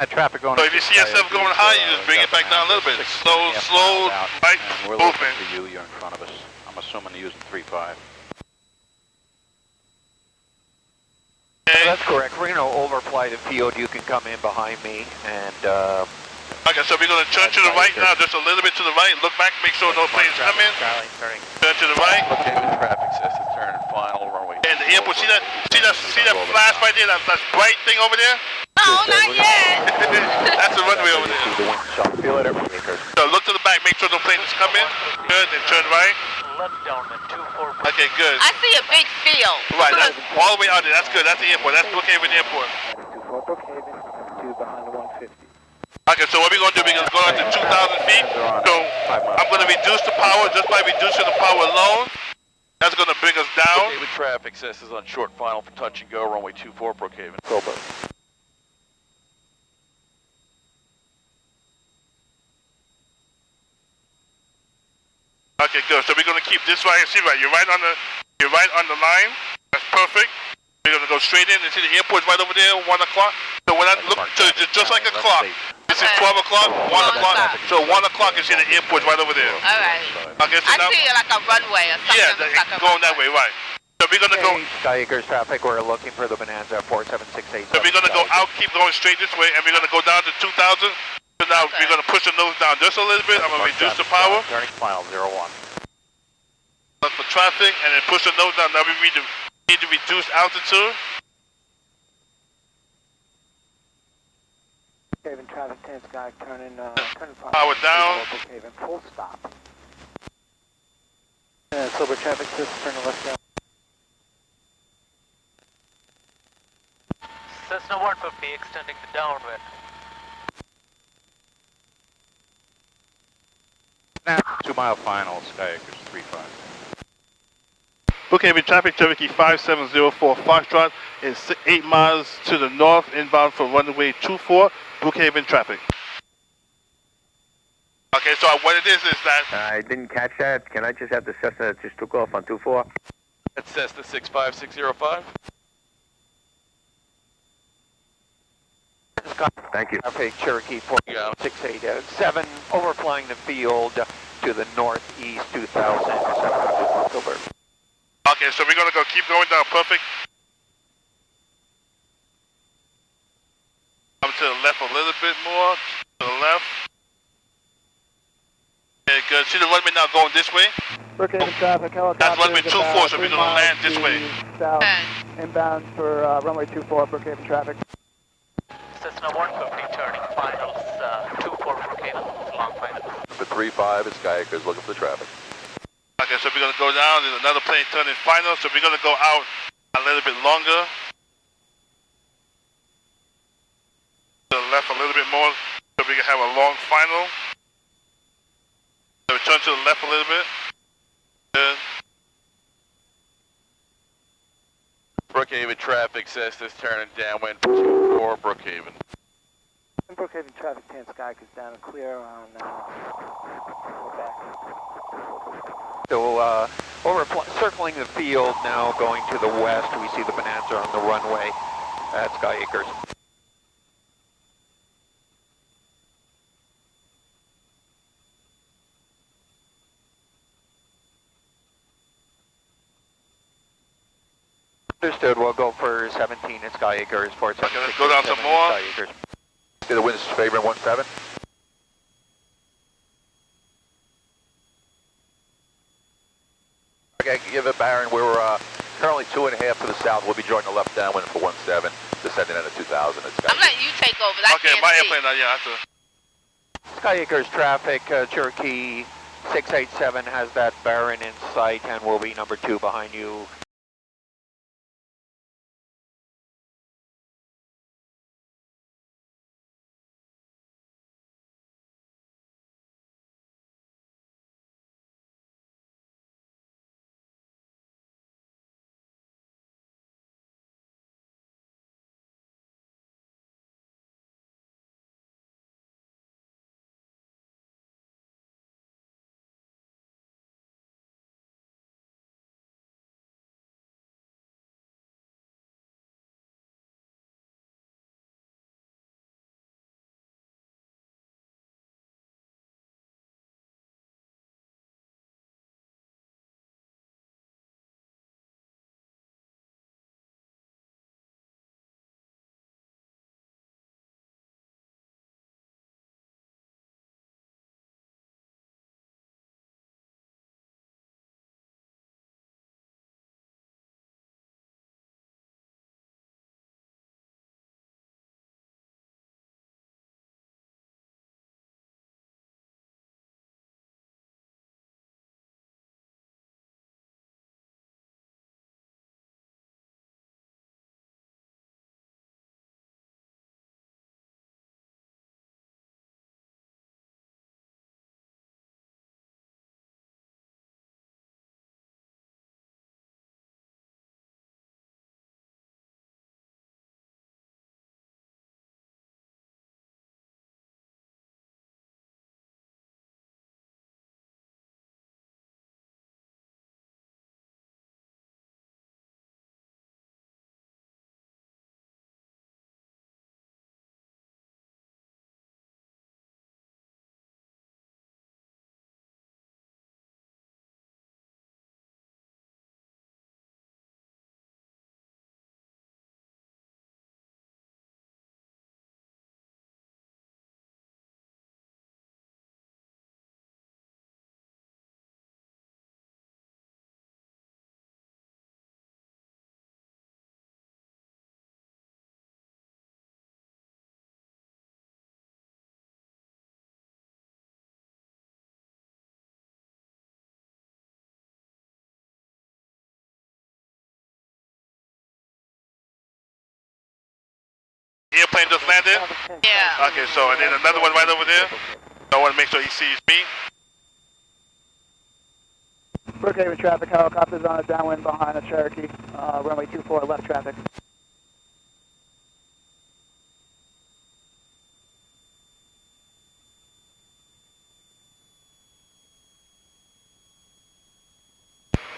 Traffic going. So if you see yourself going high, you just bring it back down a little bit. Slow, right movement. For you, you're in front of us. I'm assuming you're using 3.5. Okay. That's correct. We're going to overfly the field. You can come in behind me and. Okay, so we're going to turn to the right now, just a little bit to the right. Look back, make sure no planes come in. Turn to the right. Brookhaven traffic says to turn final runway. And the airport, see that flash right there, that bright thing over there? Oh, not yet. That's the runway over there. The wind shot. Feel it every acre. So look to the back, make sure no planes come in. Good, then turn right. Left downwind, 24. Okay, good. I see a big field. Right, that's all the way out there. That's good. That's the airport. That's Brookhaven Airport. 24 Brookhaven, 2 behind the 150. Okay, so what we're going to do, we're going to go down to 2,000 feet. So I'm going to reduce the power just by reducing the power alone. That's going to bring us down. Brookhaven traffic says is on short final for touch and go, runway 24 Brookhaven. Cobra. Okay, good. So we're going to keep this right here. See, right? You're right on the line. That's perfect. We're going to go straight in and see the airport's right over there, 1 o'clock. So when I look, so it's just like a clock. This is 12 o'clock, 1 o'clock. So 1 o'clock, you see the airport's right over there. All right. Okay, so I now, see like a runway or something. yeah, like a going that way, right. So we're going to go, Sky Acres traffic. We're looking for the Bonanza 4768. so we're going to go out, keep going straight this way, and we're going to go down to 2,000. So now we're going to push the nose down just a little bit. I'm going to reduce the power. Turning final 01. Look for traffic, and then push the nose down. Now we need to reduce altitude. Brookhaven traffic 10 Sky, turning Power down. Brookhaven, full stop. Silver traffic says turning left down. Cessna 150 extending the downwind. Now, 2 mile final, Sky Acres 3.5. Brookhaven traffic, Cherokee 5704 Foxtrot is 8 miles to the north, inbound for runway 24, Brookhaven traffic. Okay, so what it is that... I didn't catch that. Can I just have the Cessna that just took off on 24? That's Cessna 65605. Thank you. Traffic Cherokee 4687, overflying the field to the northeast 2,700 October. Okay, so we're going to go keep going down, perfect. Come to the left a little bit more, to the left. Okay, good. See the runway now going this way? Brookhaven traffic, helicopter. That's runway 24, so we're going to land this way. South, inbound for runway 24, Brookhaven traffic. Cessna 150 turning finals, 24 Brookhaven, long final. For 3.5 at Sky Acres, looking for the traffic. Okay, so we're going to go down. There's another plane turning final, so we're going to go out a little bit longer. To the left a little bit more, so we can have a long final. So we turn to the left a little bit. Good. Brookhaven traffic says this turning downwind for Brookhaven. Brookhaven traffic 10 Sky is down and clear on we're back. So circling the field now, going to the west, we see the Bonanza on the runway at Sky Acres. Understood, we'll go for 17 at Sky Acres, for Okay, let's go down some more. Sky Acres. See the wind's favoring 17. Okay, give it Baron. We're currently 2.5 to the south. We'll be joining the left downwind for 17, descending into 2,000 at Sky Acres. I'm letting you take over. I Okay, can't my see. airplane now, yeah, Sky Acres traffic, Cherokee 687 has that Baron in sight and will be number 2 behind you. airplane just landed? Yeah. Okay, so, and then another one right over there. I want to make sure he sees me. Brookhaven traffic, helicopters on a downwind behind the Cherokee, runway 24, left traffic.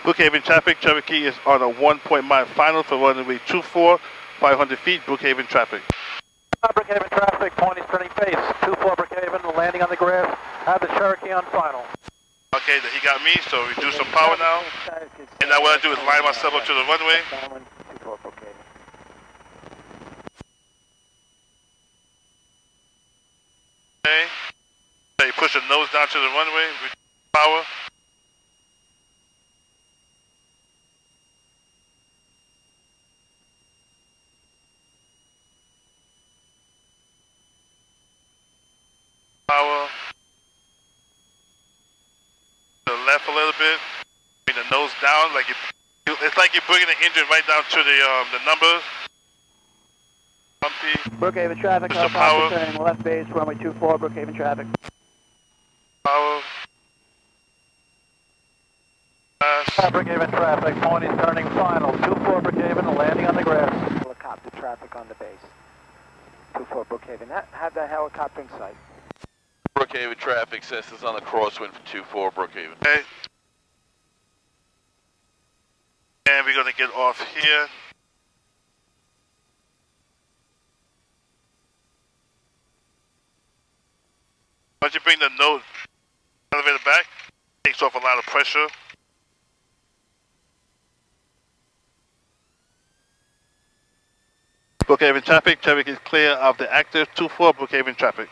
Brookhaven traffic, Cherokee is on a 1-point-mile final for runway 24, 500 feet, Brookhaven traffic. Brookhaven traffic, point is turning base, 24 Brookhaven, landing on the grass, have the Cherokee on final. Okay, he got me, so reduce some power now. And now what I do is line myself up to the runway. Downwind 24, Brookhaven. Okay. So you push the nose down to the runway, reduce power. Power. To the left a little bit. Bring the nose down, like it's like you're bringing the engine right down to the numbers. Bumpy. Brookhaven traffic, Push the power. helicopter turning left base, runway 24, Brookhaven traffic. Power. Fast. Brookhaven traffic, point is turning final, 24 Brookhaven, landing on the grass. Helicopter traffic on the base. 24 Brookhaven. Have that helicopter in sight. Brookhaven traffic says it's on the crosswind for 24 Brookhaven. Okay. And we're gonna get off here. Once you bring the nose elevator back, takes off a lot of pressure. Brookhaven traffic is clear of the active 24 Brookhaven traffic.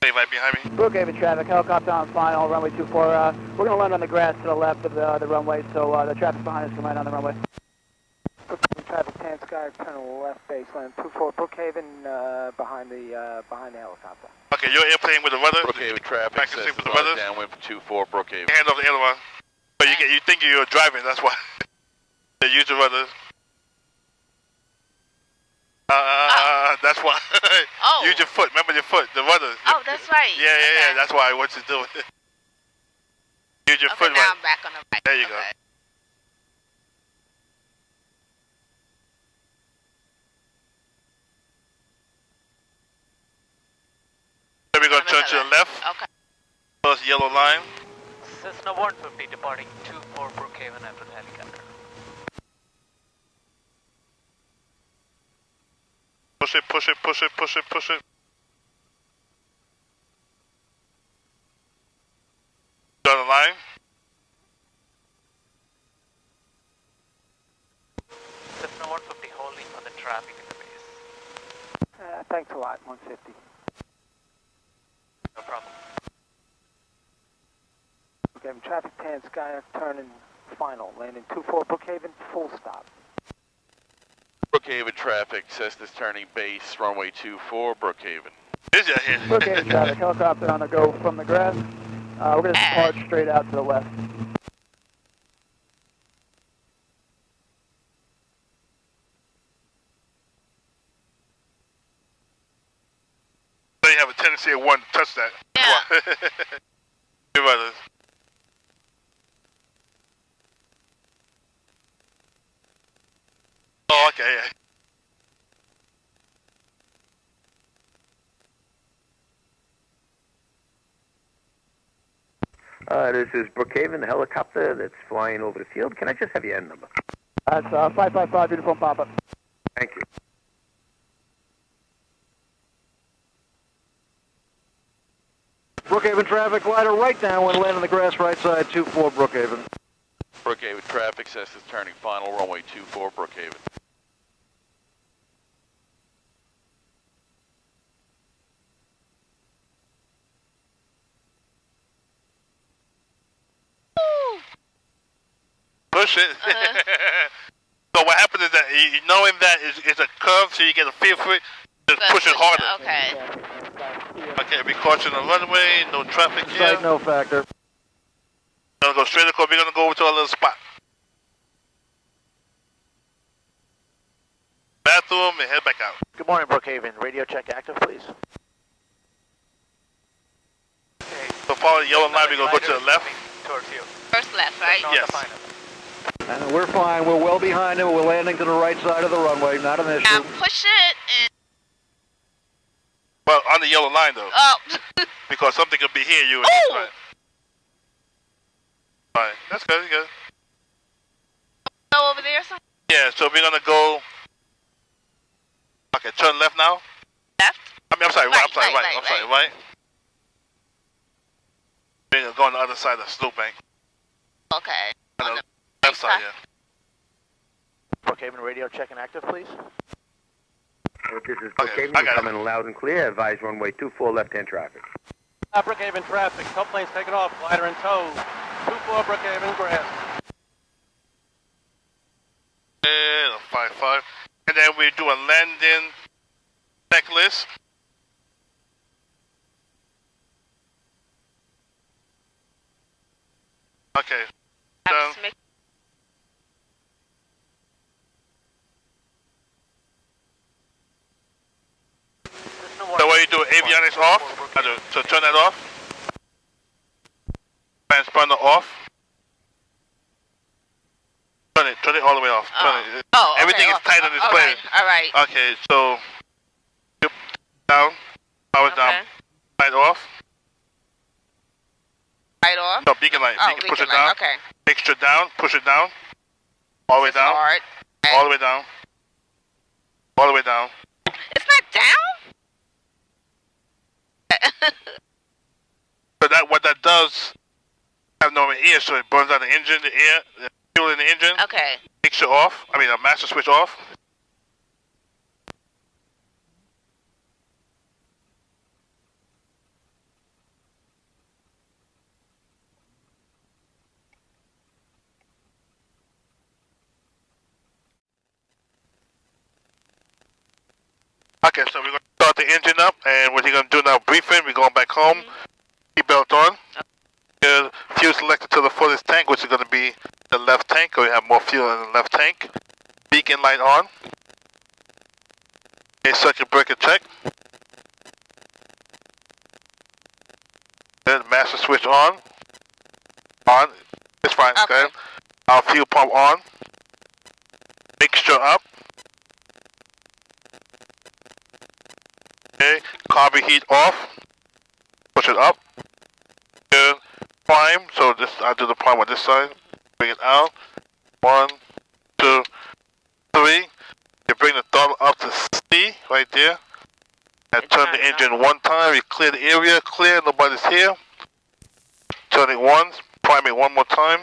Stay right behind me. Brookhaven traffic, helicopter on final, runway 24. We're going to land on the grass to the left of the runway, so the traffic behind us can land on the runway. Brookhaven traffic, tan sky, turn left base, land 24 Brookhaven behind the helicopter. Okay, your airplane with the rudder. Brookhaven traffic Practicing says with it's the on rudders. downwind for 24 Brookhaven. Hand off the aileron. But you think you're driving, that's why. They use the rudders. That's why. Oh. Use your foot. Remember your foot, the rudder. Oh, that's right. Yeah. Okay. That's why I want you to do it. Use your Okay, foot now right. I'm back on the right. There you go. Okay. Then we're gonna turn to the left. Okay. First yellow line. Cessna 150 departing 24 Brookhaven after the helicopter. Push it, push it, push it, push it, push it. Down the line. Cessna 150 holding on the traffic in the base. Thanks a lot, 150. No problem. Brookhaven traffic, tan sky, turning final, landing 24 Brookhaven, full stop. Brookhaven traffic says it's turning base, runway 24 Brookhaven. Busy out here. Brookhaven traffic, helicopter on the go from the grass. We're going to depart straight out to the left. So you have a tendency of wanting to touch that. Yeah. Your brothers. Oh, okay, yeah. This is Brookhaven helicopter that's flying over the field. Can I just have your end number? That's 555 uniform pop-up. Thank you. Brookhaven traffic, glider right downwind, land on the grass right side, 24 Brookhaven. Brookhaven traffic says it's turning final, runway 24 Brookhaven. Push it. So what happens is that knowing that it's a curve, so you get a feel for it, just push it harder. Okay. Okay, be caution on the runway, no traffic here. Sight no factor. Gonna go straight across, we're gonna go over to our little spot. Bathroom. bathroom and head back out. Good morning, Brookhaven. Radio check active, please. So follow the yellow line, we're going to go to the left. Towards you. First left, right? Yes. We're fine. We're well behind him. We're landing to the right side of the runway. Not an issue. Now push it and... Well, on the yellow line though. Oh. Because something could be here, you. Oh! Right. Alright, that's good, good. Go over there somewhere? Yeah, so we're going to go... Okay, turn left now. Left? I mean, I'm sorry, right. Right. We're going to go on the other side of the slope bank. Okay. On the left side, yeah. Brookhaven radio checking active, please. This is Okay, Brookhaven. I got it. Coming loud and clear. Advise runway 24 left-hand traffic. Brookhaven traffic. Tow plane's taking off. Glider in tow. 24 Brookhaven grass. And 5-5. And then we do a landing checklist. Okay. Done. So what you do, avionics off, so turn that off. Transponder off. Turn it all the way off. Turn it. Oh, okay. Everything is tight on this plane. Alright. Okay, so down, power down, light off. Right off? No, beacon light. Oh, Beacon, push it light. down. Okay. Extra down, push it down. All the way down. Hard. All the way down. All the way down. It's not down? So that what that does, have no air, so it burns out the engine, the air, the fuel in the engine. Okay. Mixture off. I mean, a master switch off. Okay, so we're going to start the engine up, and what you're going to do now, briefing, we're going back home, seatbelt on. Fuel selected to the fullest tank, which is going to be the left tank, because we have more fuel in the left tank. Beacon light on. A circuit breaker check. Then master switch on. On. It's fine, okay. Our fuel pump on. Mixture up. Okay, carby heat off. Push it up. Good. Prime. So this, I'll do the prime on this side. Bring it out. 1, 2, 3. You bring the throttle up to C right there. And turn the engine one time. You clear the area. Clear. Nobody's here. Turn it once. Prime it one more time.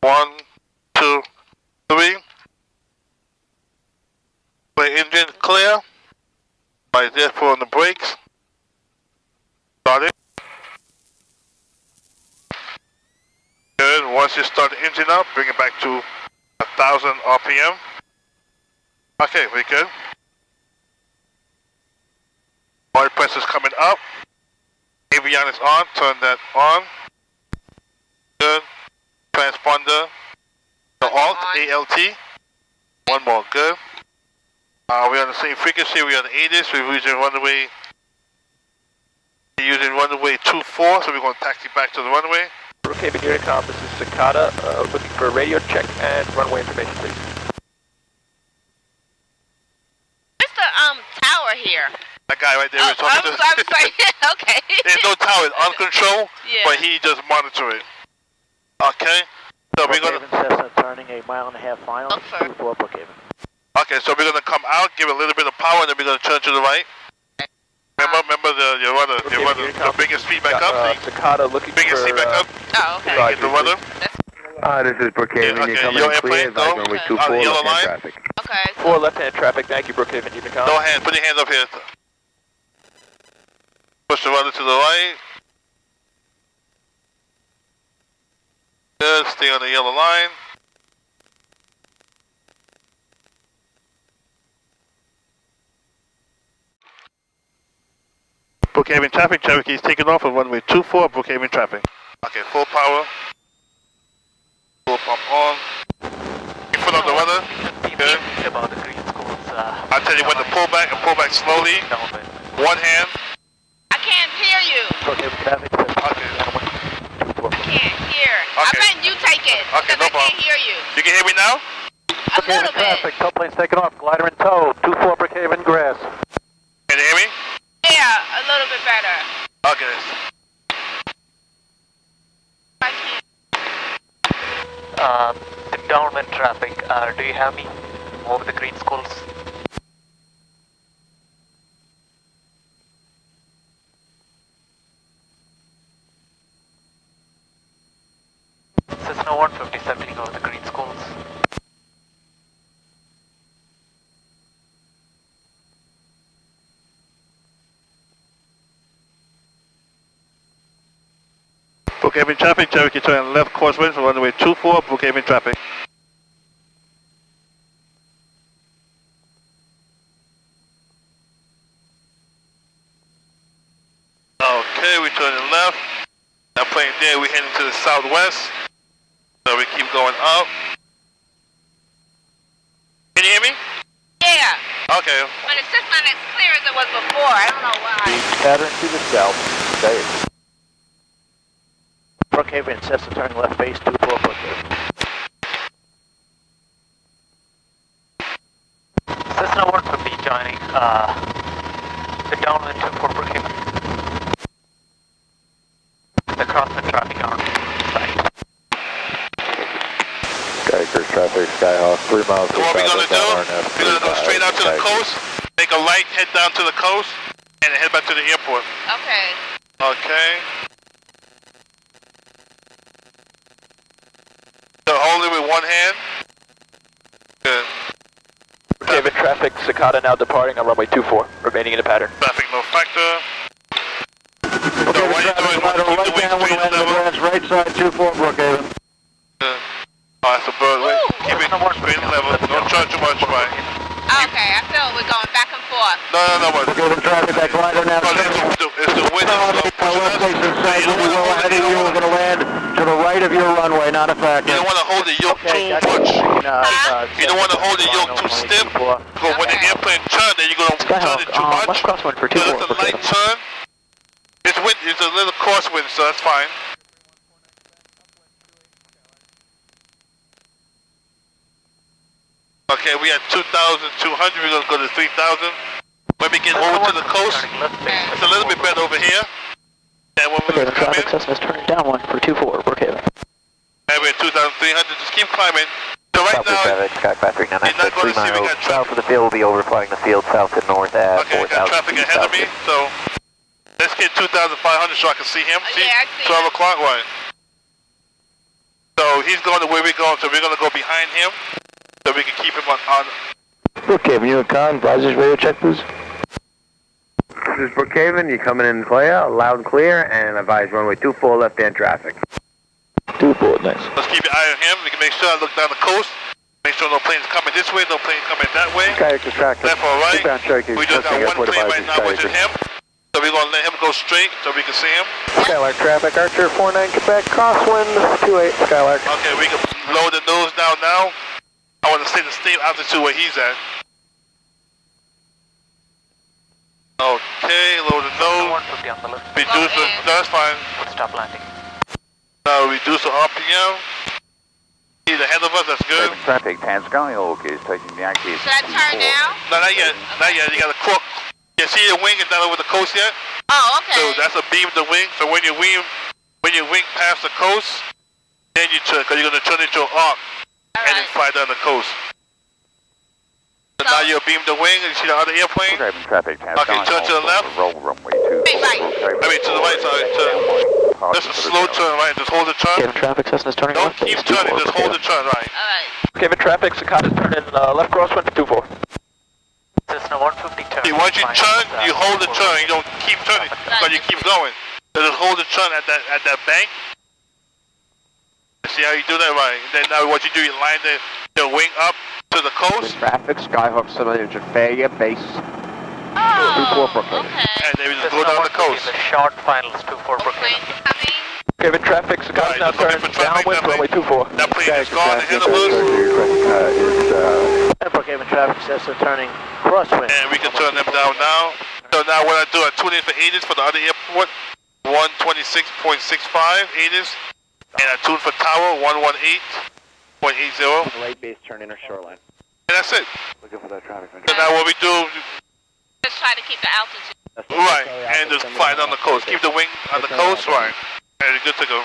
1, 2, 3. Clear engine. Clear. Right there, put on the brakes. Start it. Good. Once you start the engine up, bring it back to 1,000 RPM. Okay, very good. Oil pressure's coming up. Avionics on. Turn that on. Good. Transponder. The alt, ALT. One more. Good. We're on the same frequency, we're on the 80s, we're using runway 24, so we're going to taxi back to the runway. Brookhaven Unicom, this is Cicada, looking for radio check and runway information, please. Where's the tower here? That guy right there is talking to. I'm sorry. Okay. There's no tower, it's on control, but he just monitor it. Okay, so we're going to... Cessna turning a 1.5 mile final, 24 Brookhaven. Okay, so we're going to come out, give a little bit of power, and then we're going to turn to the right. Remember your rudder, so bring your speed back up. Cicada looking bring your speed back up. Oh, okay. Get the rudder. This is Brookhaven. Okay, You're coming your in clear. airplane, go. Runway On 24 the yellow left-hand line. traffic. Okay. 4 left-hand traffic, thank you, Brookhaven Unicom. No hands, put your hands up here. Push the rudder to the right. Good, stay on the yellow line. Brookhaven traffic, Cherokee is taking off on runway 24, Brookhaven traffic. Okay, full power. Full pump on. You put on the rudder. Good. when to pull back and pull back slowly. One hand. I can't hear you. Brookhaven traffic. Okay. I can't hear. I Okay. bet you take it. Okay, Because no I can't problem. hear you. You can hear me now? A little bit. Traffic, tow plane's taking off, glider in tow, 24 Brookhaven grass. Can you hear me? Yeah, a little bit better. Okay. I can't. The downwind traffic, do you have me over the green schools? Cessna 150 settling over the green schools. Brookhaven traffic, Cherokee turn left crosswind for runway 24, Brookhaven traffic. Okay, we turn left. That plane there, we're heading to the southwest. So we keep going up. Can you hear me? Yeah. Okay. But it's just not as clear as it was before. I don't know why. Pattern to the south. Stay. Brookhaven, Cessna turning left base, 24 Brookhaven. Cessna 150 joining the downwind 24 Brookhaven. The crosswind traffic on site. Skyacres traffic, Skyhawk, 3 miles. So what we're going to do, we're going to go straight out to the coast, make a right, head down to the coast, and then head back to the airport. Okay. Okay. So hold it with one hand. Good. Brookhaven traffic, Cicada now departing on runway 24, remaining in the pattern. Traffic no factor. So what you doing? Glider Keep right the wing down with straight land level. grass, right side, 24 Brookhaven. Alright, so bird, wait. Keep it straight level. Don't turn too much, right? Okay, I feel we're going back and forth. No, but Brookhaven traffic, that glider now. it's the wind that's pushing Left base us. inside, You don't we're want ahead of you, we're going to land to the right of your runway, not a factor. You don't want to hold the yoke too much. You don't want to hold the yoke too stiff. But when the airplane turns, then you're going to turn it too much. Left crosswind for So 24 it's a light turn. It's a little crosswind, so that's fine. Okay, we at 2,200, we're going to go to 3,000. When we get over to the coast, it's a little bit better over here. And when we come in, Cessna's turning downwind for 24 Brookhaven. and we're at 2,300, just keep climbing. So right now, Skycraft 399, you're not going to see we got south traffic. of the field, we'll be overflying the field south to north at Okay, I got 4,000 traffic ahead of me, so let's get 2,500 so I can see him. See? Yeah, I see 12 him. o'clock, right? So he's going to where we're going, so we're going to go behind him so we can keep him on. Brookhaven, you and Con, advisors radio check, please. This is Brookhaven, you coming in clear, loud and clear, and advise runway 24 left-hand traffic. 24, nice. Let's keep your eye on him. We can make sure I look down the coast. Make sure no planes coming this way, no planes coming that way. Skyacres traffic. Left or right. Eastbound Cherokee, We just got Cherokee one Airport plane right advisory, now, which is Skyacres. him. So we're going to let him go straight so we can see him. Skylark traffic, Archer 49 Quebec, crosswind 28 Skylark. Okay, we can lower the nose down now. I want to see the same altitude where he's at. Okay, lower the nose. 150 on the left. Reduce the, no, that's fine. Stop landing. Now reduce the RPM. He's ahead of us, that's good. Traffic, Pan Skyhawk is taking the active. Should I turn now? No, not yet. Not yet. You got a crook. You see the wing is not over the coast yet? Oh, okay. So that's a beam of the wing. So when you wing past the coast, then you turn, because you're going to turn into an arc and then fly down the coast. So now you beam the wing and you see the other airplane. Brookhaven traffic, Pan Okay, turn to the left. Roll runway 2. Right. I mean to the right side. Just a slow turn, right? Just hold the turn. Brookhaven traffic, Cessna's turning Don't left keep base, turning, 24 just hold the Brookhaven. turn, right? Alright. Brookhaven traffic, Cicada's turning left crosswind for 24. Cessna 150 turn. See, once you turn, you hold the turn. You don't keep turning, but you keep going. So just hold the turn at that bank. See how you do that, right? Then now what you do, you line the wing up to the coast, Traffic, Skyhawk 700, failure, base. Oh, 24 Brookhaven. okay. and then we just Cessna go down the 150 coast. the short finals 24 Planes Brookhaven. coming. Brookhaven traffic, Sakata's now turning downwind, runway 24. That plane is gone ahead of us. Brookhaven traffic says they're turning crosswind. And we can turn them down now. So now what I do, I tune in for ATIS for the other airport, 126.65 ATIS. And I tune for tower, 118.80. Light base turn inner shoreline. And that's it. Looking for that traffic. So now what we do, Just try to keep the altitude. right, and just fly it on the coast. Keep the wing on the coast, right. And you're good to go.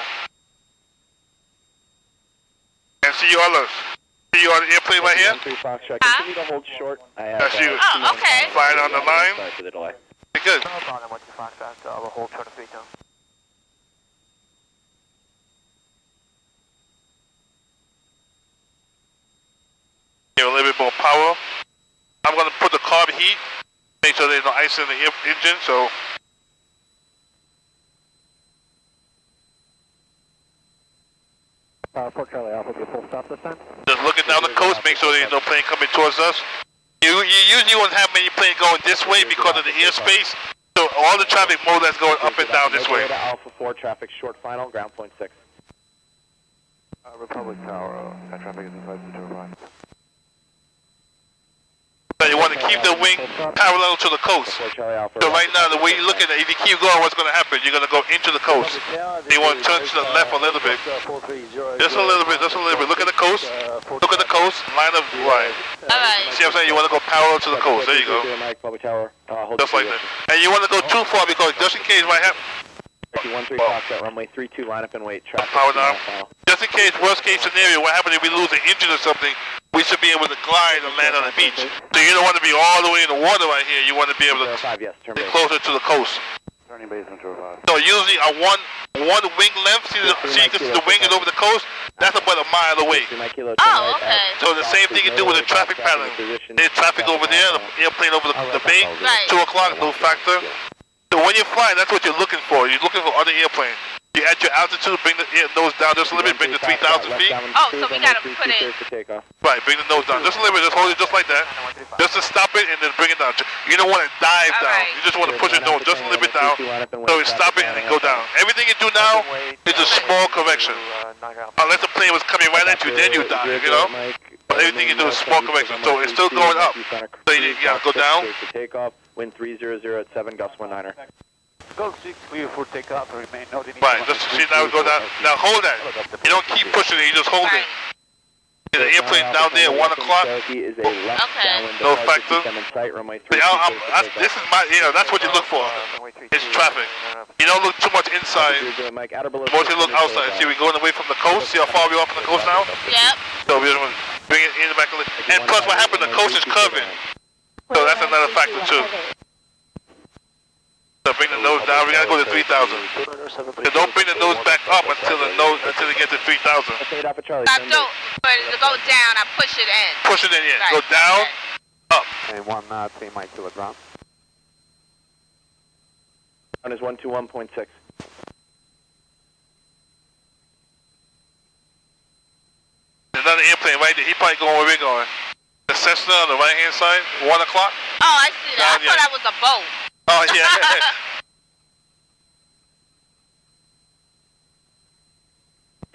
And see you on the airplane right here. Continue to hold short. That's you. Oh, okay. Flying on the line. Sorry for the delay. You're good. I'll hold turn of feet down. Give a little bit more power. I'm going to put the carb heat. Make sure there's no ice in the engine, so. Fort Charlie Alpha, be full stop this time. Just looking down the coast, make sure there's no plane coming towards us. You usually won't have many planes going this way because of the airspace. So all the traffic more or less going up and down this way. Alpha 4 traffic short final, ground point 6. Republic Tower, traffic is inside the 205. So you want to keep the wing parallel to the coast. So right now, the way you look at it, if you keep going, what's going to happen? You're going to go into the coast. You want to turn to the left a little bit. Just a little bit, just a little bit. Look at the coast. Look at the coast. Line up right. Alright. See what I'm saying? You want to go parallel to the coast. There you go. Just like that. And you want to go too far because just in case might happen. 13 Foxtrot, runway 32, line up and wait. Traffic. Power down. Just in case, worst case scenario, what happens if we lose an engine or something, we should be able to glide and land on the beach. So you don't want to be all the way in the water right here. You want to be able to be closer to the coast. Turning base on 205. So usually a one wing length, see the wing is over the coast, that's about a mile away. Oh, okay. So the same thing you do with the traffic pattern. There's traffic over there, the airplane over the bay, Right. 2 o'clock, no factor. So when you're flying, that's what you're looking for. You're looking for other airplanes. You at your altitude, bring the nose down just a little bit, bring the 3,000 feet. Oh, so we gotta put it. Right, bring the nose down just a little bit, just hold it just like that. Just to stop it and then bring it down. You don't want to dive down. Alright. You just want to push it down just a little bit down. So you stop it and then go down. Everything you do now is a small correction. Unless the plane was coming right at you, then you die, you know? But everything you do is small correction. So it's still going up. So you gotta go down. Takeoff, wind 300 at 7, gust 19er. Go clear for takeoff and remain noted. Right, just see now we go down. Now hold that. You don't keep pushing it, you just hold it. The airplane down there at 1 o'clock. Is a left downwind No factor. runway 3. This is my, that's what you look for. It's traffic. You don't look too much inside. Mostly look outside. See, we're going away from the coast. See how far we're off from the coast now? Yep. So we're going to bring it in the back of the... And plus what happened, the coast is curving. So that's another factor too. So bring the nose down. We gotta go to 3,000. So don't bring the nose back up until it gets to 3,000. I don't, but to go down, I push it in. Push it in, yeah. Right. Go down, up. And 1 knot, 3 miles to the ground. One is 121.6. There's another airplane right there. He probably going where we're going. The Cessna on the right hand side, 1 o'clock. Oh, I see that. I thought that was a boat. Oh, yeah.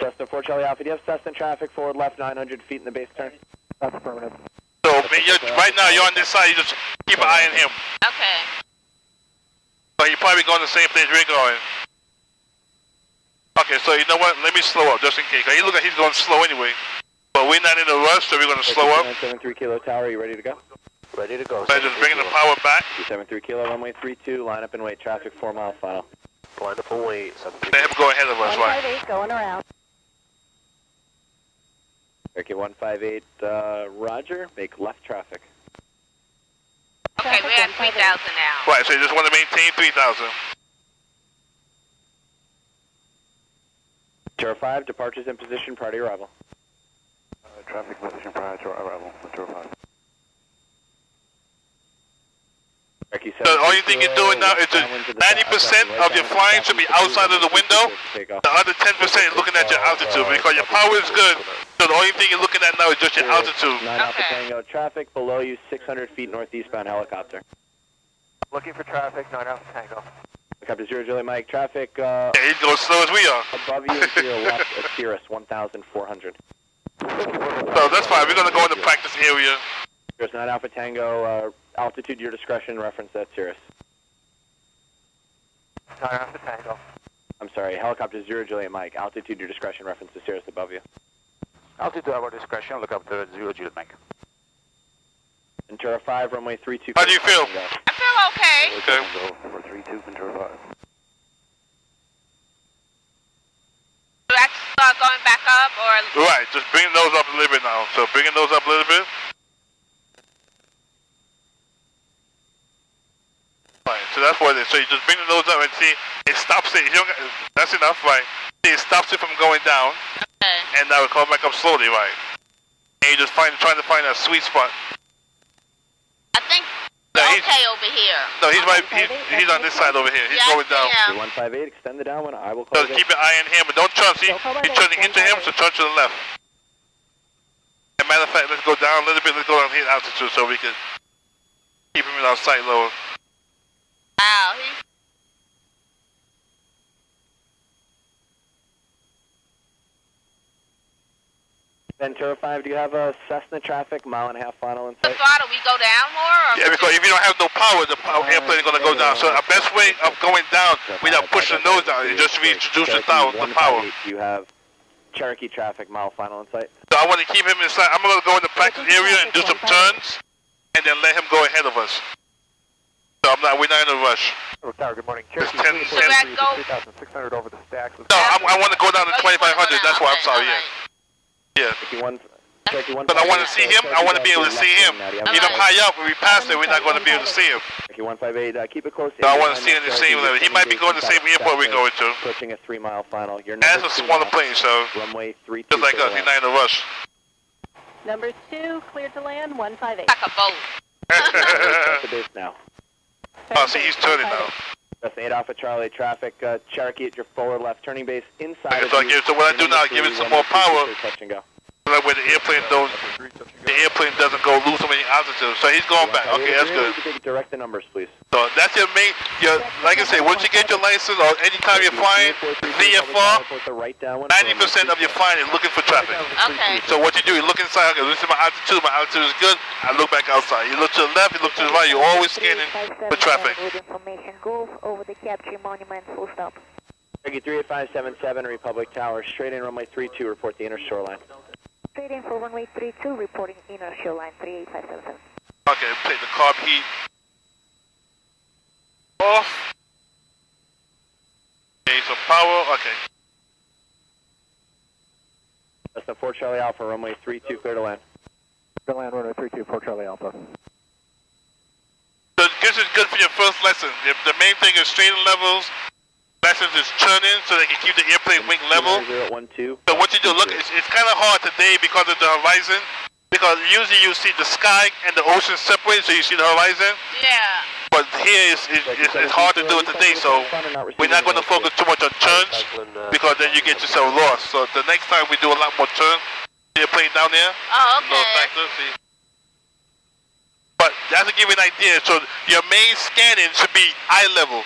Cessna 4 Charlie Alpha, do you have Cessna traffic forward left 900 feet in the base turn? That's affirmative. So right now you're on this side. You just keep an eye on him. Okay. But you're probably going the same place we're going. Okay, so you know what? Let me slow up just in case. He look like he's going slow anyway. But we're not in a rush, so we're going to slow up. 73 Kilo Tower, are you ready to go? Ready to go. So just bringing the power back. 73 Kilo, runway 32, line up and wait, traffic 4 mile final. Line up and wait. Let him go ahead of us, right? 158 going around. Okay, 158, roger, make left traffic. Okay, we're at 3,000 now. Right, so you just want to maintain 3,000. 05, departures in position, prior to arrival. Traffic position prior to arrival. 05. So all you think you're doing now is 90% of your flying should be outside of the window. The other 10% is looking at your altitude because your power is good. So the only thing you're looking at now is just your altitude. 9 Alpha Tango, traffic below you, 600 feet northeastbound helicopter. Looking for traffic, 9 Alpha Tango. Helicopter 0 Juliet Mike, traffic Yeah, he's going slow as we are. above you and to your left at Cirrus, 1,400. So that's fine. We're going to go in the practice area. Cirrus 9 Alpha Tango, altitude your discretion, reference at Cirrus. 9 Alpha Tango. I'm sorry, Helicopter 0 Juliet Mike, altitude your discretion, reference to Cirrus above you. Altitude our discretion, Helicopter 0 Juliet Mike. Ventura 5, runway 32. How do you feel? I feel okay. Okay. Number 32, Ventura 5. Do I start going back up or? Right, just bringing those up a little bit now. So bringing those up a little bit. Right, so that's what it is. So you just bring those up and see, it stops it. You don't, that's enough, right? See, it stops it from going down. Okay. And now it comes back up slowly, right? And you just trying to find a sweet spot. I think No, we're he's- okay over here. No, he's right. He's on this side over here. He's Yeah, going down. yeah. 158, extend the downwind, I will call So keep your eye on him, but don't turn. See, he's turning into him, so turn to the left. As a matter of fact, let's go down a little bit. Let's go down here at altitude so we can keep him in our sight lower. Wow, he's Ventura 5, do you have a Cessna traffic, mile-and-a-half final in the sight? throttle. We go down more, or Yeah, because if you don't have no power, the airplane is going to go down. So our best way of going down without pushing the nose down is just reintroduce the power. Do you have Cherokee traffic, mile final in sight? So I want to keep him inside. I'm going to go in the practice area and do some turns, and then let him go ahead of us. So we're not in a rush. Tower, good morning. It's Cherokee 10, 10. 3,600 over the stacks. No, I want to go down to 2,500. That's why I'm sorry. Yeah. Yeah. But I want to see him. I want to be able to see him. Get up high up. When we pass it, we're not going to be able to see him. Cherokee 158, keep it close. So I want to see him in the same level. He might be going to the same airport we're going to. Pushing a 3-mile final. You're That's a smaller plane, so runway 32. just like us, he's not in a rush. Number 2, cleared to land, 158. like a boat. At the base now. Oh, see, he's turning now. That's 8 Alpha Charlie traffic. Cherokee at your forward left turning base inside. Okay, so what I do now, give it some more power. Touch and go. So that way the airplane doesn't go lose so many altitude. So he's going back. Okay, that's good. Direct the numbers, please. So that's your main. Like I say, once you get your license or anytime you're flying, the VFR, 90% of your flying is looking for traffic. Okay. So what you do, you look inside. Okay, this is my altitude is good. I look back outside. You look to the left, you look to the right. You're always scanning for traffic. With information, go over the capture monument, full stop. Cherokee 38577, Republic Tower, straight in runway 32, report the inner shoreline. Straight in for runway 32, reporting inner shoreline 38577. Okay, take the carb heat off. Okay, some power. Okay. That's the 4 Charlie Alpha, runway 32, clear to land. Clear to land, runway 32, 4 Charlie Alpha. So this is good for your first lesson. The main thing is straight levels. Lessons is turning so they can keep the airplane wing level. 012. So what you do, look, it's kind of hard today because of the horizon. Because usually you see the sky and the ocean separate, so you see the horizon. Yeah. But here it's hard to do it today, so we're not going to focus too much on turns because then you get yourself lost. So the next time we do a lot more turns, see the plane down there. Oh, okay. Lower factor, see. But that's to give you an idea. So your main scanning should be eye level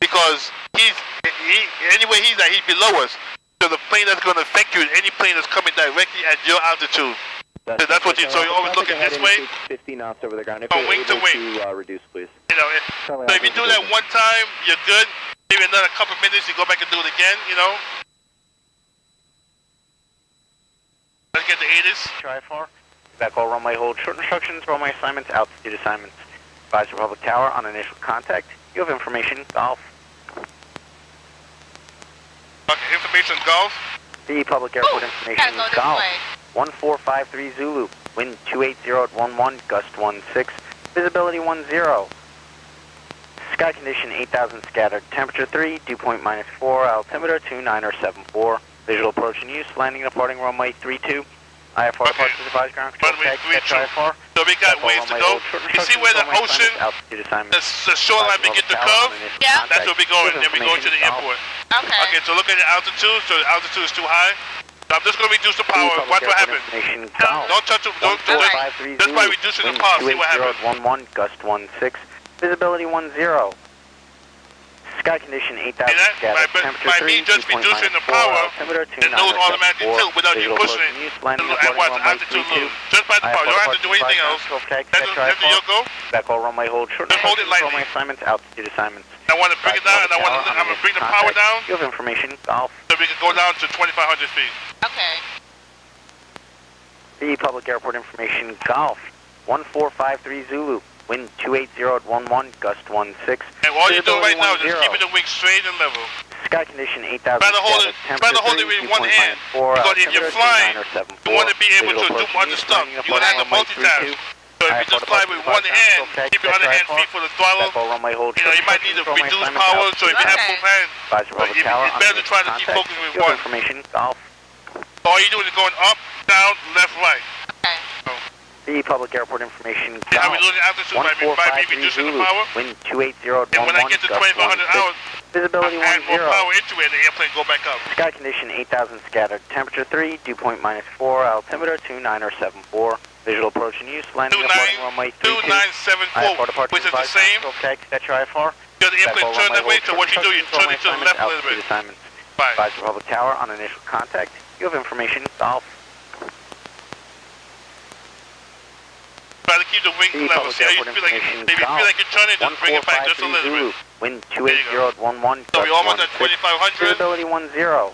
because anywhere he's at, he's below us. So the plane that's going to affect you is any plane that's coming directly at your altitude. So that's what you. So you're always looking this way. 50 knots over the ground. If From you're wing to able wing. to reduce, please. You know, so if you do that one time, you're good. Maybe another couple minutes, you go back and do it again. You know. Let's get the 80s. Try 4. Back all runway hold. Short instructions, runway assignments, altitude assignments. Advise Republic Tower on initial contact. You have information, golf. Okay, information golf. The public airport information Gotta go is this golf. way. 1453 Zulu. Wind 280 at 11, gust 16. Visibility 10. Sky condition 8000 scattered. Temperature 3, dew point -4, altimeter 2974. Visual approach in use, landing and departing runway 32. IFR departures advised ground control tag, catch IFR. So we got ways to go. You see where the ocean, the shoreline begin to curve? Yeah. That's where we go, and then we go to the airport. Okay. Okay, so look at the altitude. So the altitude is too high. So I'm just going to reduce the power. Watch what happens. Don't touch it. Don't just by reducing the power, see what happens. 11, gust 16. Visibility 10. Sky condition 8,000 scattered. Temperature by 3, me just reducing the power, the nose automatically tilt without you pushing it. And what altitude lose. Just by the power. You don't have to do anything else. That's your go. Back all runway hold short. Just hold it lightly. Runway assignments, altitude assignments. I want to bring it down, and I'm going to bring the power down. You have information, golf. So we can go down to 2,500 feet. Okay. The public airport information, golf. 1453 Zulu. Wind 280 at 11, gust 16. And all you're doing right now is just keeping the wing straight and level. Sky condition 8,000. Try to hold it with one hand. Because if you're flying, you want to be able to do other stuff. You want to have to multitask. So if you just fly with one hand, keep your other hand free for the throttle. You might need to reduce power. So if you have both hands, it's better to try to keep focused with one. All you're doing is going up, down, left, right. Okay. The public airport information. How we losing altitude by me reducing the power? Wind 280 at 11. And when I get to 2,500 hours, visibility 10. add more power into it, the airplane go back up. Sky condition 8,000 scattered. Temperature 3, dew point -4, altimeter 2974. Visual approach and use. Landing departing runway 2974, which is the same. Okay, that's your IFR. The airplane turn that way, so what you do, you turn it to the left a little bit. Fine. Advise Republic Tower on initial contact. You have information, golf. Try to keep the wings level. See how you feel like, if you feel like you're turning, just bring it back just a little bit. Wind 280 at 11. So we're almost at 2,500. Visibility 10.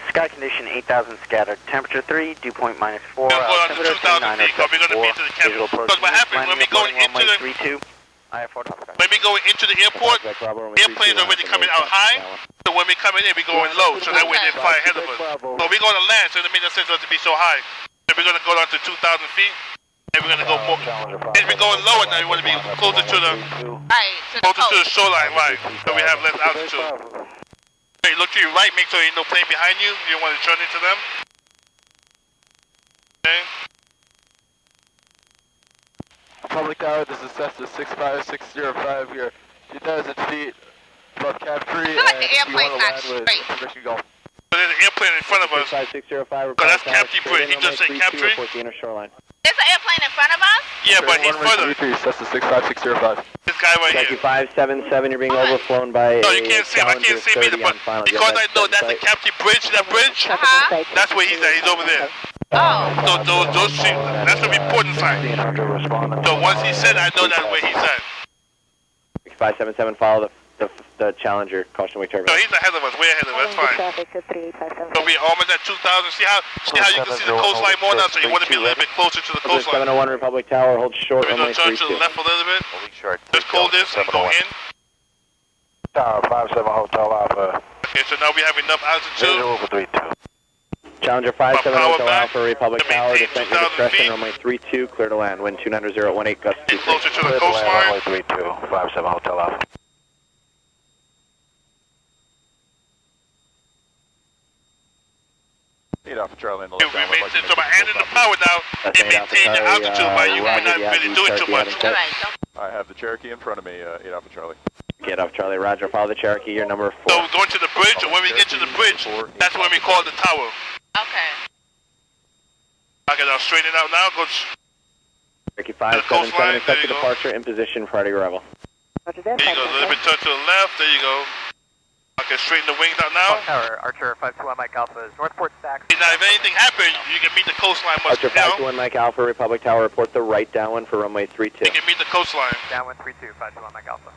Sky condition 8,000 scattered. Temperature 3, dew point -4. We're going on to 2,000 feet because we're going to be to the cabin. Because what happens when we go into the... When we go into the airport, airplanes are already coming out high. So when we come in, we're going low. So that way they fly ahead of us. So we're going to land, so it doesn't make sense for us to be so high. So we're going to go down to 2,000 feet. And we're going to go more. If we're going lower now, we want to be closer to the shoreline, right? So we have less altitude. So you look to your right, make sure there's no plane behind you. You don't want to turn into them. Okay. Public Tower, this is Cessna 65605 here. 2,000 feet above Cap 3. I feel like the airplane's not straight. Permission golf. So there's an airplane in front of us. 5605. So that's Cap 3 bridge. He just said Cap 3? There's an airplane in front of us? Yeah, but he's further. Cessna 65605. This guy right here. 577, you're being overflown by no, you can't see him. I can't see him either, but because I know that's the Cap 3 bridge, that bridge, that's where he's at. He's over there. Oh. So that's the reporting sign. So once he said, I know that's where he's at. 577, follow the Challenger, caution wake turbine. No, he's ahead of us, way ahead of us, that's fine. So we're almost at 2,000. See how you can see the coastline more now, so you want to be a little bit closer to the coastline. 701 Republic Tower, hold short, so we're going to turn to the left a little bit. Just hold this and go in. Tower 57 Hotel Alpha. Okay, so now we have enough altitude. Visual for 32. Challenger 57 Hotel Alpha, Republic Tower, descent to discretion, runway 32, clear to land, wind 290 at 18, gust 26. Closer to the coastline. Runway 32, 57 Hotel Alpha. Lead off Charlie in the We maintain, so by adding the power now, it maintains the altitude, but you might not really do it too much. I have the Cherokee in front of me, 8 off Charlie. Get off Charlie, Roger, follow the Cherokee, you're number 4. So going to the bridge, and when we get to the bridge, that's when we call the tower. Okay. Okay, now straighten it out now, go Cherokee 577, accept the departure in position prior to arrival. There you go, a little bit turn to the left, there you go. Okay, straighten the wings out now. Tower, Archer 521 Mike Alpha is Northport stack. Now, if anything happens, you can meet the coastline much Archer 521 Mike Alpha, Republic Tower, report the right downwind for runway 32. You can meet the coastline. Downwind 32, 521 Mike Alpha.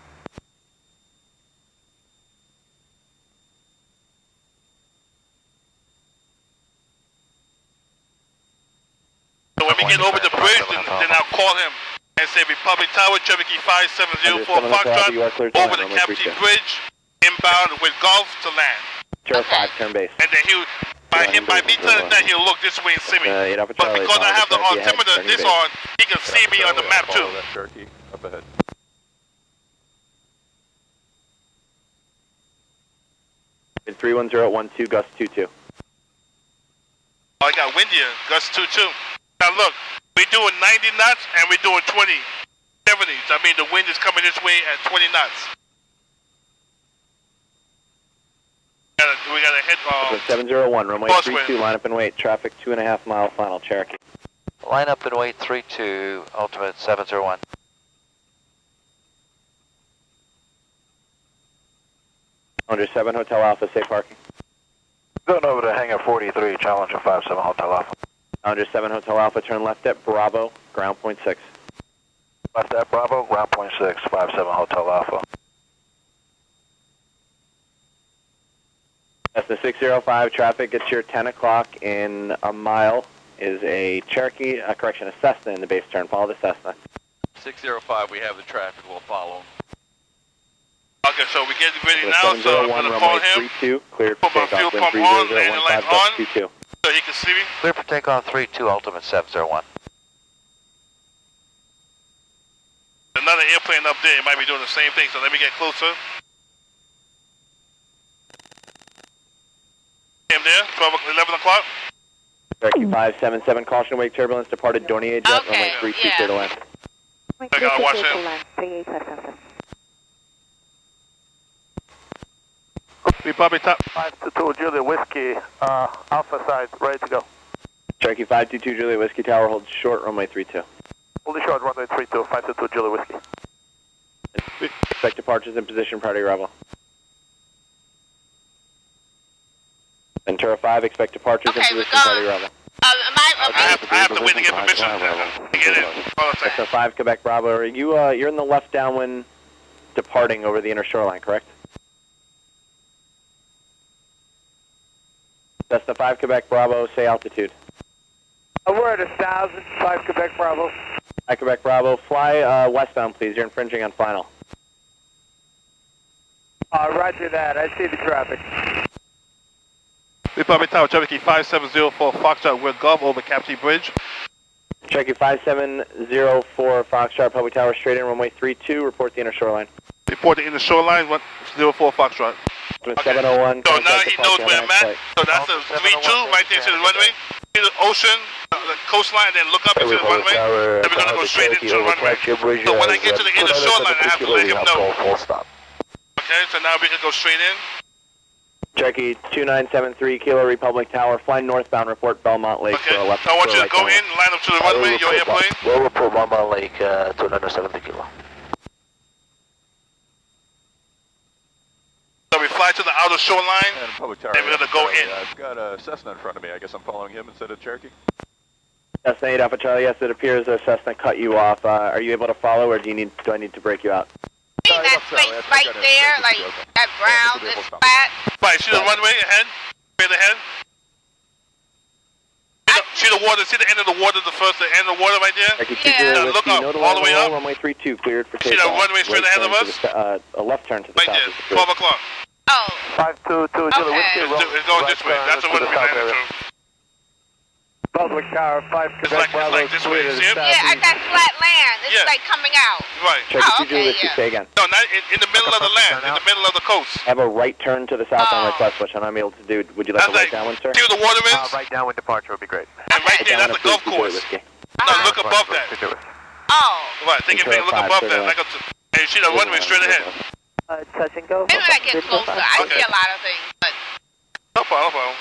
So when we get over the bridge, then I'll call him and say Republic Tower, Cherokee 5704 Foxtrot, over the Cap 3 bridge, inbound with Gulf to land. Sure, 5, turn base. And then by me turning that, he'll look this way and see me. But because I have the altimeter this on, he can see me on the map too. That Cherokee up ahead. In 310 gust 22. Oh, I got windier, gust 22. Now look, we're doing 90 knots and we're doing 20, 70s. I mean, the wind is coming this way at 20 knots. We gotta hit 701, runway 32, line up and wait, traffic 2.5 mile final, Cherokee. Line up and wait 32, ultimate 701. Under 7 Hotel Alpha, safe parking. Going over to hangar 43, Challenger 57 Hotel Alpha. Under 7 Hotel Alpha, turn left at Bravo, ground point 6. Left at Bravo, ground point 6, 57 Hotel Alpha. Cessna 605, traffic at your 10 o'clock in a mile is a Cherokee, correction, a Cessna in the base turn. Follow the Cessna. 605, we have the traffic, we'll follow him. Okay, so we get ready now, so I'm going to call him. 32, cleared for Put my fuel takeoff, pump on, landing lights on, 22. so he can see me. Clear for takeoff 32, ultimate 701. Another airplane up there, it might be doing the same thing, so let me get closer. Him there, 11 o'clock. Cherokee 577, caution wake turbulence, departed Dornier jet, runway 32, clear to land. I gotta watch him. 38577. Republic top. 522 Julia Whiskey, Alpha side, ready to go. Cherokee 522 Julia Whiskey Tower holds short, runway 32. Holding short, runway 32, 522 Julia Whiskey. Expect departures in position prior to arrival. Ventura 5, expect departures in position prior to arrival. I have to wait to get permission to get in. Ventura 5, Quebec Bravo, are you, you're in the left downwind departing over the inner shoreline, correct? Cessna 5, Quebec Bravo, say altitude. We're at 1,000, 5 Quebec Bravo. 5 Quebec Bravo, fly westbound please, you're infringing on final. Roger that, I see the traffic. Republic Tower, Cherokee 5704 Foxtrot, we're Gulf over Captain Bridge. Cherokee 5704 Foxtrot, Public Tower, straight in, runway 32, report the inner shoreline. Report the inner shoreline, 04 Foxtrot. Okay. 701. So now he knows where I'm at. So that's the 3-2 right there to the runway. See the ocean, the coastline, then look up into the runway. Then we're going to go straight into the runway. So when I get to the inner shoreline, I have to let him know. Okay, so now we can go straight in. Cherokee 2973 Kilo Republic Tower, fly northbound, report Belmont Lake for a left. So I want you to go in, line up to the runway, your airplane. We'll report Belmont Lake to 970 Kilo. So we fly to the outer shoreline, And Public Tower, and we're going to go in. I've got a Cessna in front of me. I guess I'm following him instead of Cherokee. Cessna 8 Alpha Charlie, yes, it appears a Cessna cut you off. Are you able to follow, or do I need to break you out? See that space right there, like that brown, this spot? Right, see the runway ahead? Straight ahead? See the water, see the end of the water, the end of the water right there? Yeah. Look up, all the way up. Runway 32, cleared for See takeoff. that runway straight ahead of us? A left turn to the right south. Right there, 12 o'clock. Oh. 522 Julia Whiskey. It's going this way, that's the runway we're landing to. Public Tower, 5 Quebec Bravo, like this way, see it? Yeah, I got flat land. It's like coming out. Right. Cherokee 2 Julia Whiskey, say again. No, not in the middle of the land, in the middle of the coast. I have a right turn to the south on request, which I'm able to do. Would you like a right downwind, sir? See where the water is? Right downwind departure would be great. And right there, that's a golf course. No, look above that. Oh. Right, take a look above that. Like and you see the runway straight ahead. Touch and go. Maybe when I get closer, I see a lot of things, but... No problem.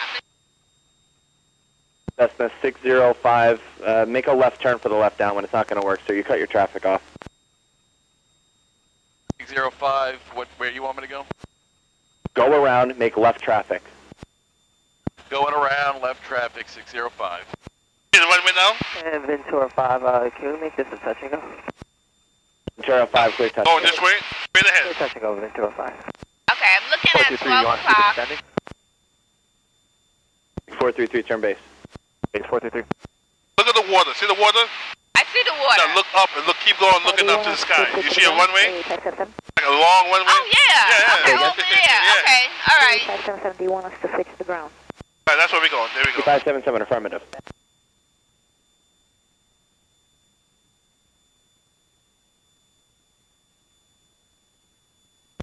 Cessna 605, make a left turn for the left downwind. It's not going to work, so you cut your traffic off. 605, where you want me to go? Go around, make left traffic. Going around, left traffic, 605. See the runway now? And Ventura 5, can we make this a touch and go? Ventura 5, clear touch. Going this way, straight ahead. Clear touch and go, Ventura 5. Okay, I'm looking at 12 o'clock. 433, turn base. Base 433. Look at the water, see the water? I see the water. Now look up and keep going, looking up to the sky. You see a runway? Like a long runway? Oh, yeah. Okay, over there. Okay, all right. 577, do you want us to fix the ground? All right, that's where we're going. There we go. 577, affirmative.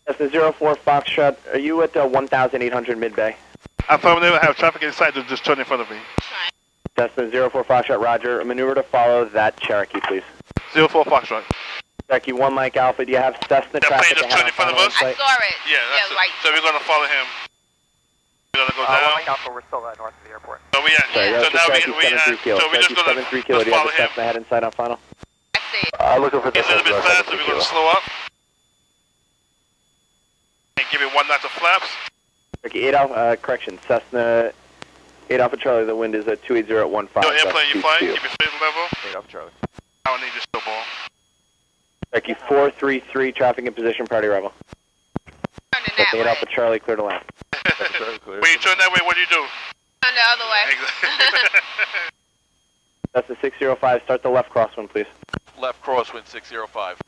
Cessna 04 Foxtrot, are you at 1,800 mid-bay? Affirmative, I have traffic inside to just turn in front of me. Cessna 04 Foxtrot, roger. Maneuver to follow that Cherokee, please. 04 Foxtrot. Cherokee 1 Mike Alpha, do you have Cessna traffic? That plane just turned in front of us? I saw it. Yeah, that's it. So we're going to follow him. We're going to go down. Mike Alpha, we're still north of the airport. So we at, so now we're just going to follow him. Do you have the Cessna head inside on final? I see. Looking for Get a little bit faster, we're going to slow up. and give it 1 knot of flaps. Okay, 8 Alpha, correction, Cessna 8 Alpha Charlie, the wind is at 280 at 15. No airplane you flying, keep your fatal level. 8 Alpha Charlie. I don't need your snowball. Turkey 433, traffic in position, priority arrival. Turning that 8 way. Alpha Charlie, clear to land. When you turn that way, what do you do? Turn the other way. That's the 605, start the left crosswind, please. Left crosswind 605.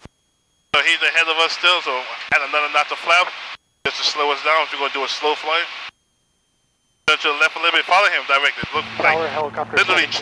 So he's ahead of us still, so add another knot to flap, just to slow us down if you're going to do a slow flight. Turn to the left a little bit, follow him directly. Look like, Tower helicopter literally